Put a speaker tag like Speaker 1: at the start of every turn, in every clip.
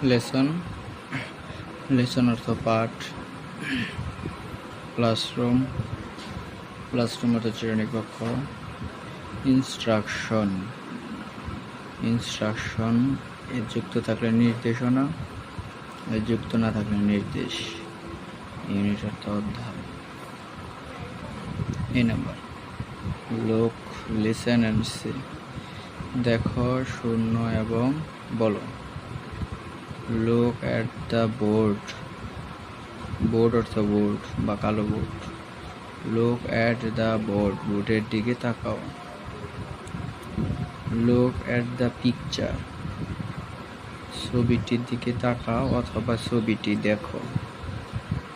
Speaker 1: Lesson, lesson অর্থ পাঠ। Classroom, classroom অর্থ শ্রেণীকক্ষ। ইনস্ট্রাকশন, ইনস্ট্রাকশন এর যুক্ত থাকলে নির্দেশনা, এর যুক্ত না থাকলে নির্দেশ। ইউনিট অর্থ অধ্যায়। এই নাম্বার লোক, লিসেন অ্যান্ড সে, দেখো, শূন্য এবং বলো। Look at the board, board অর্থ বোর্ড বা কালো board. Look at the board, বোর্ডের দিকে তাকাও। লুক অ্যাট দ্য পিকচার, ছবিটির দিকে তাকাও অথবা ছবিটি দেখো।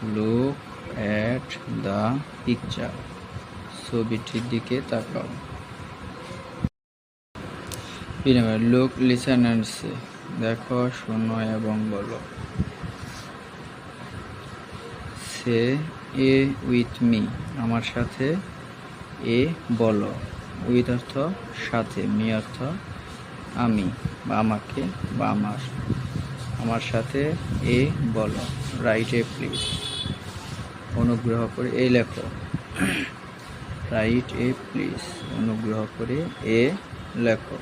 Speaker 1: লুক অ্যাট দ্য পিকচার, ছবিটির দিকে তাকাও। লুক, লিসেন অ্যান্ড সে, দেখো, শোনো এবং বলো। সে এ উইথ মি, আমার সাথে। এ বলো, উইথ অর্থ সাথে, মি অর্থ আমি বা আমাকে বা আমার। আমার সাথে এ বলো। রাইট এ প্লিজ, অনুগ্রহ করে এ লেখো। রাইট এ প্লিজ, অনুগ্রহ করে এ লেখো।